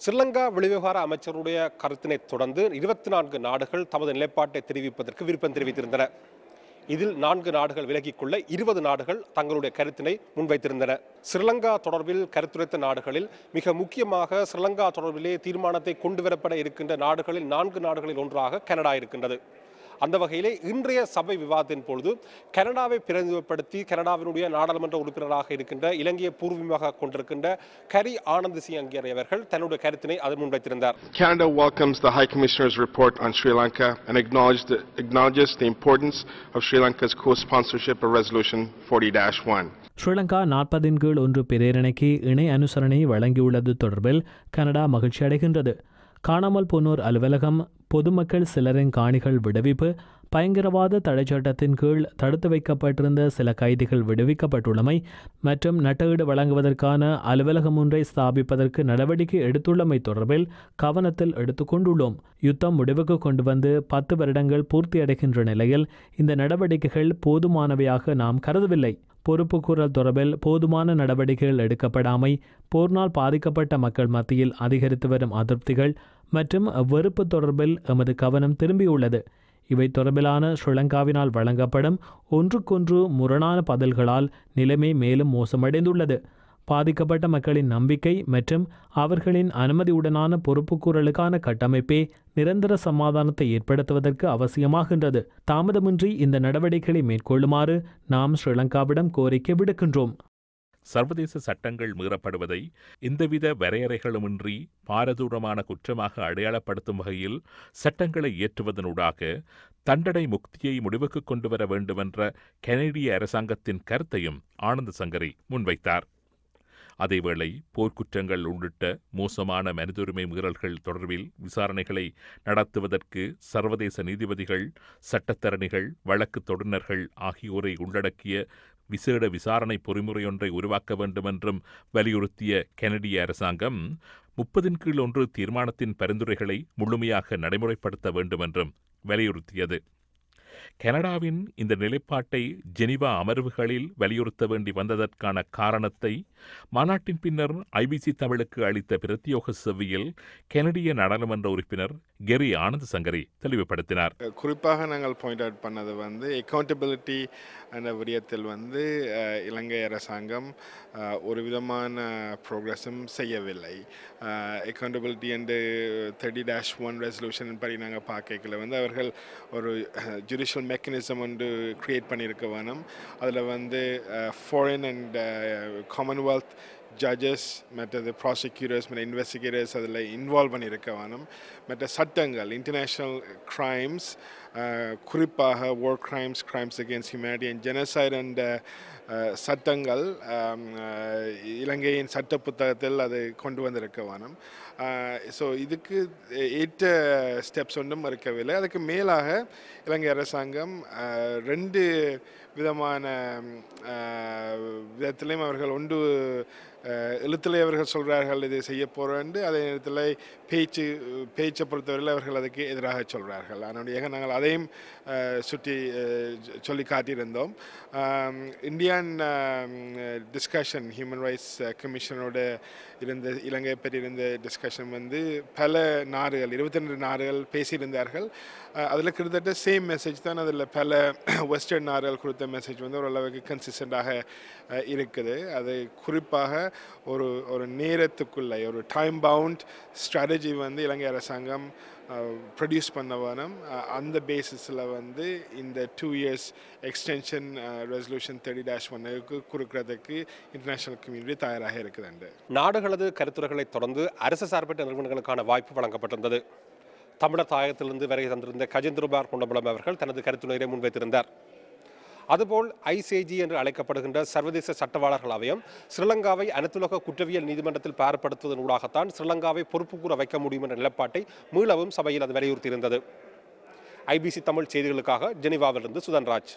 ஸ்ரீலங்கா வெளிவிவகார அமைச்சருடைய கருத்தினைத் தொடர்ந்து 24 நாடுகள் தமது நிலைப்பாட்டை தெரிவிப்பதற்கு விருப்பம் தெரிவித்திருந்தன. இதில் 4 நாடுகள் விலகிக்கொள்ள 20 நாடுகள் தங்களுடைய கருத்தினை முன்வைத்திருந்தன. ஸ்ரீலங்கா தொடர்பில் கருத்துரைத்த நாடுகளில் மிக முக்கியமாக ஸ்ரீலங்கா தொடர்பிலே தீர்மானத்தை கொண்டுவரப்பட இருக்கின்ற நாடுகளில் 4 நாடுகளில் ஒன்றாக கனடா இருக்கின்றது. அந்த வகையிலே இன்றைய சபை விவாதத்தின் பொழுது கனடாவை பிரதிநிதிப்படுத்தி கனடாவினுடைய நாடாளுமன்ற உறுப்பினராக இருக்கின்ற இலங்கையை பூர்வீகமாக கொண்டிருக்கின்ற கரி ஆனந்த் சிங் அவர்கள் தன்னுடைய கருத்தினை அதில் முன்வைத்திருந்தார். Canada welcomes the High Commissioner's report on Sri Lanka and acknowledges the importance of Sri Lanka's co-sponsorship of Resolution 40-1. Sri Lanka 40-1 பிரேரணைக்கு இணை அனுசரணை வழங்கியுள்ளது தொடர்பில் கனடா மகிழ்ச்சி அடைகின்றது. காணாமல் போனோர் அலுவலகம், பொதுமக்கள் சிலரின் காணிகள் விடுவிப்பு, பயங்கரவாத தடைச்சட்டத்தின் கீழ் தடுத்து வைக்கப்பட்டிருந்த சில கைதிகள் விடுவிக்கப்பட்டுள்ளமை மற்றும் நட்டஈடு வழங்குவதற்கான அலுவலகம் ஒன்றை ஸ்தாபிப்பதற்கு நடவடிக்கை எடுத்துள்ளமை தொடர்பில் கவனத்தில் எடுத்துக்கொண்டுள்ளோம். யுத்தம் முடிவுக்கு கொண்டு வந்து 10 வருடங்கள் பூர்த்தியடைகின்ற நிலையில் இந்த நடவடிக்கைகள் போதுமானவையாக நாம் கருதவில்லை. பொறுப்புக்கூறல் தொடர்பில் போதுமான நடவடிக்கைகள் எடுக்கப்படாமை, போர்னால் பாதிக்கப்பட்ட மக்கள் மத்தியில் அதிகரித்து வரும் அதிருப்திகள் மற்றும் வெறுப்பு தொடர்பில் எமது கவனம் திரும்பியுள்ளது. இவை தொடர்பிலான ஸ்ரீலங்காவினால் வழங்கப்படும் ஒன்றுக்கொன்று முரணான பதில்களால் நிலைமை மேலும் மோசமடைந்துள்ளது. பாதிக்கப்பட்ட மக்களின் நம்பிக்கை மற்றும் அவர்களின் அனுமதியுடனான பொறுப்புக்கூறலுக்கான கட்டமைப்பே நிரந்தர சமாதானத்தை ஏற்படுத்துவதற்கு அவசியமாகின்றது. தாமதமின்றி இந்த நடவடிக்கைகளை மேற்கொள்ளுமாறு நாம் ஸ்ரீலங்காவிடம் கோரிக்கை விடுக்கின்றோம். சர்வதேச சட்டங்கள் மீறப்படுவதை எந்தவித வரையறைகளுமின்றி பாரதூரமான குற்றமாக அடையாளப்படுத்தும் வகையில் சட்டங்களை இயற்றுவதனூடாக தண்டனை முக்தியை முடிவுக்கு கொண்டுவர வேண்டுமென்ற கனேடிய அரசாங்கத்தின் கருத்தையும் ஆனந்த் சங்கரி முன்வைத்தார். அதேவேளை போர்க்குற்றங்கள் உள்ளிட்ட மோசமான மனிதுரிமை மீறல்கள் தொடர்பில் விசாரணைகளை நடத்துவதற்கு சர்வதேச நீதிபதிகள், சட்டத்தரணிகள், வழக்கு தொடுநர்கள் ஆகியோரை உள்ளடக்கிய விசேட விசாரணை பொறிமுறையொன்றை உருவாக்க வேண்டுமென்றும் வலியுறுத்திய கனடிய அரசாங்கம் 30-1 தீர்மானத்தின் பரிந்துரைகளை முழுமையாக நடைமுறைப்படுத்த வேண்டுமென்றும் வலியுறுத்தியது. கனடாவின் இந்த நிலைப்பாட்டை ஜெனீவா அமர்வுகளில் வலியுறுத்த வேண்டி வந்ததற்கான காரணத்தை மாநாட்டின் பின்னர் ஐபிசி தமிழுக்கு அளித்த பிரத்யோக செவ்வியில் கனடிய நாடாளுமன்ற உறுப்பினர் கெரி ஆனந்த் சங்கரி தெளிவுபடுத்தினார். குறிப்பாக நாங்கள் பாயிண்ட் அவுட் பண்ணது அக்கௌண்டபிலிட்டி என்ற விடயத்தில் இலங்கை அரசாங்கம் ஒரு விதமான ப்ரோக்ரஸும் செய்யவில்லை. அக்கௌண்டபிலிட்டி அண்டு 30-1 ரெசல்யூஷன் படி நாங்கள் பார்க்கல அவர்கள் ஒரு ஜுடிஷியல் மெக்கானிசம் ஒன்று கிரியேட் பண்ணியிருக்க வேணும். அதில் ஃபாரின் அண்ட் காமன்வெல்த் ஜட்ஜஸ் மற்றது ப்ராசிக்யூட்டர்ஸ் மற்ற இன்வெஸ்டிகேட்டர்ஸ் அதில் இன்வால்வ் பண்ணியிருக்க வேணும். மற்ற சட்டங்கள் இன்டர்நேஷ்னல் கிரைம்ஸ், குறிப்பாக war crimes, crimes against humanity and genocide and சட்டங்கள் இலங்கையின் சட்ட புத்தகத்தில் அது கொண்டு வந்திருக்க வேணும். ஸோ இதுக்கு ஏற்ற ஸ்டெப்ஸ் ஒன்றும் இருக்கவில்லை. அதுக்கு மேலாக இலங்கை அரசாங்கம் 2 விதமான விதத்திலையும் அவர்கள் எழுத்துல அவர்கள் சொல்கிறார்கள் இது செய்ய போகிறேன், அதே நேரத்தில் பேச்சை பொறுத்தவரையில் அவர்கள் அதுக்கு எதிராக சொல்கிறார்கள். அதனுடைய நாங்கள் அதையும் சொல்லி காட்டியிருந்தோம். இந்தியன் டிஸ்கஷன் ஹியூமன் ரைட்ஸ் கமிஷனோட இலங்கை பற்றி இருந்த டிஸ்கஷன் பல நாடுகள் 22 நாடுகள் பேசியிருந்தார்கள். அதில் கிட்டத்தட்ட சேம் மெசேஜ் தான் அதில் பல வெஸ்டர்ன் நாடுகள் கொடுத்த மெசேஜ் ஓரளவுக்கு கன்சிஸ்டண்டாக இருக்குது. அது குறிப்பாக ஒரு நேரத்துக்குள்ளே ஒரு டைம் பவுண்ட் ஸ்ட்ராட்டஜி இலங்கை அரசாங்கம் ப்ரொடியூஸ் பண்ண வேணும். அந்த பேசிஸில் இந்த 2 years எக்ஸ்டென்ஷன் ரெசல்யூஷன் 30-1 கொடுக்கறதுக்கு இன்டர்நேஷனல் கம்யூனிட்டி தயாராக இருக்குதுண்டு. நாடுகளது கருத்துரைகளை தொடர்ந்து அரசு சார்பற்ற நிறுவனங்களுக்கான வாய்ப்பு வழங்கப்பட்டிருந்தது. தமிழர் தாயகத்திலிருந்து வருகை தந்திருந்த கஜேந்திரகுமார் பொன்னம்பலம் அவர்கள் தனது கருத்துரையை முன்வைத்திருந்தார். அதுபோல் ஐசிஜி என்று அழைக்கப்படுகின்ற சர்வதேச சட்டவாளர்கள் அவையம் ஸ்ரீலங்காவை அனைத்துலக குற்றவியல் நீதிமன்றத்தில் பாரப்படுத்துவதனூடாகத்தான் ஸ்ரீலங்காவை பொறுப்புக்கூற வைக்க முடியும் என்ற நிலைப்பாட்டை மீளவும் சபையில் அது வலியுறுத்தியிருந்தது. ஐபிசி தமிழ் செய்திகளுக்காக ஜெனீவாவிலிருந்து சுதன்ராஜ்.